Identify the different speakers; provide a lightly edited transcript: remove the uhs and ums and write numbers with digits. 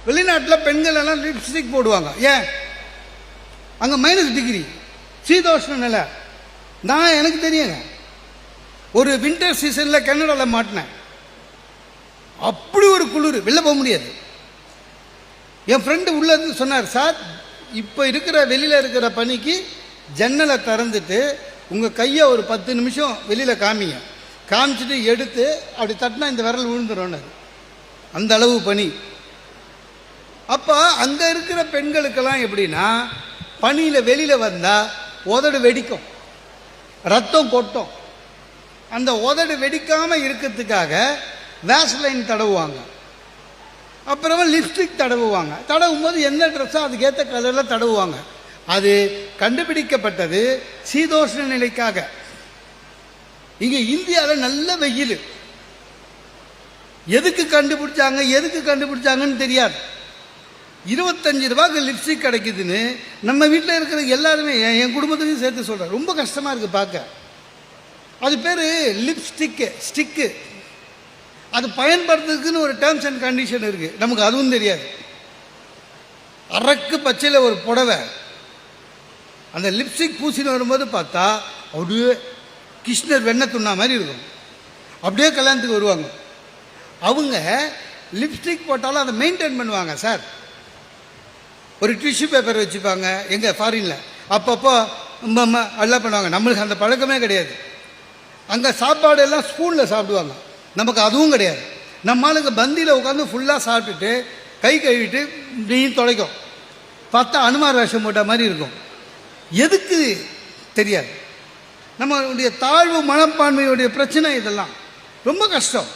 Speaker 1: வெளிநாட்டில் பெண்கள் எல்லாம் லிப்ஸ்டிக் போடுவாங்க. ஏன்? அங்கே -டிகிரி, சீதோஷ்ண நிலை. நான் எனக்கு தெரியுங்க, ஒரு வின்டர் சீசனில் கனடாவில் மாட்டினேன். அப்படி ஒரு குளிர், வெளில போக முடியாது. என் ஃப்ரெண்டு உள்ளே இருந்து சொன்னார், சார் இப்போ இருக்கிற வெளியில் இருக்கிற பனிக்கு ஜன்னலை திறந்துட்டு உங்கள் கையை ஒரு 10 நிமிஷம் வெளியில் காமிங்க, காமிச்சிட்டு எடுத்து அப்படி தட்டினா இந்த விரல் விழுந்துடும். அந்த அளவு பனி. அப்போ அங்கே இருக்கிற பெண்களுக்கெல்லாம் எப்படின்னா, பனியில் வெளியில் வந்தால் உதடு வெடிக்கும், ரத்தம் கொட்டும். அந்த உதடு வெடிக்காமல் இருக்கிறதுக்காக வேஸ்லைன் தடவுவாங்க, அப்புறமா லிப்ஸ்டிக் தடவுவாங்க. தடவும் போது என்ன ட்ரெஸ்ஸோ அதுக்கேற்ற கலரில் தடவுவாங்க. அது கண்டுபிடிக்கப்பட்டது சீதோஷ்ண நிலைக்காக. இங்கே இந்தியாவில் நல்ல வெயில். எதுக்கு கண்டுபிடிச்சாங்கன்னு தெரியாது. 25 ரூபாய்க்கு லிப்ஸ்டிக் கிடைக்குதுன்னு நம்ம வீட்டில் இருக்கிற எல்லாருமே, என் குடும்பத்துக்கும் சேர்த்து சொல்கிறேன், ரொம்ப கஷ்டமாக இருக்குது பார்க்க. அது பேர் ஸ்டிக்கு. அது பயன்படுத்துறதுக்குன்னு ஒரு டேர்ம்ஸ் அண்ட் கண்டிஷன் இருக்குது, நமக்கு அதுவும் தெரியாது. அரக்கு பச்சையில் ஒரு புடவை, அந்த லிப்ஸ்டிக் பூசின்னு வரும்போது பார்த்தா அப்படியே கிருஷ்ணர் வெண்ணெய் துண்ணா மாதிரி இருக்கும். அப்படியே கல்யாணத்துக்கு வருவாங்க. அவங்க லிப்ஸ்டிக் போட்டாலும் அதை மெயின்டைன் பண்ணுவாங்க சார். ஒரு டிஷ்யூ பேப்பர் வச்சுப்பாங்க எங்கே ஃபாரினில், அப்பப்போ எல்லாம் பண்ணுவாங்க. நம்மளுக்கு அந்த பழக்கமே கிடையாது. அங்கே சாப்பாடு எல்லாம் ஸ்பூனில் சாப்பிடுவாங்க, நமக்கு அதுவும் கிடையாது. நம்மளுக்கு பந்தியில் உட்காந்து ஃபுல்லாக சாப்பிட்டுட்டு கை கழுவிட்டு நீ தொலைக்கும், பார்த்தா அனுமார் வேஷம் போட்ட மாதிரி இருக்கும். எதுக்கு தெரியாது. நம்மளுடைய தாழ்வு மனப்பான்மையுடைய பிரச்சனை இதெல்லாம் ரொம்ப கஷ்டம்.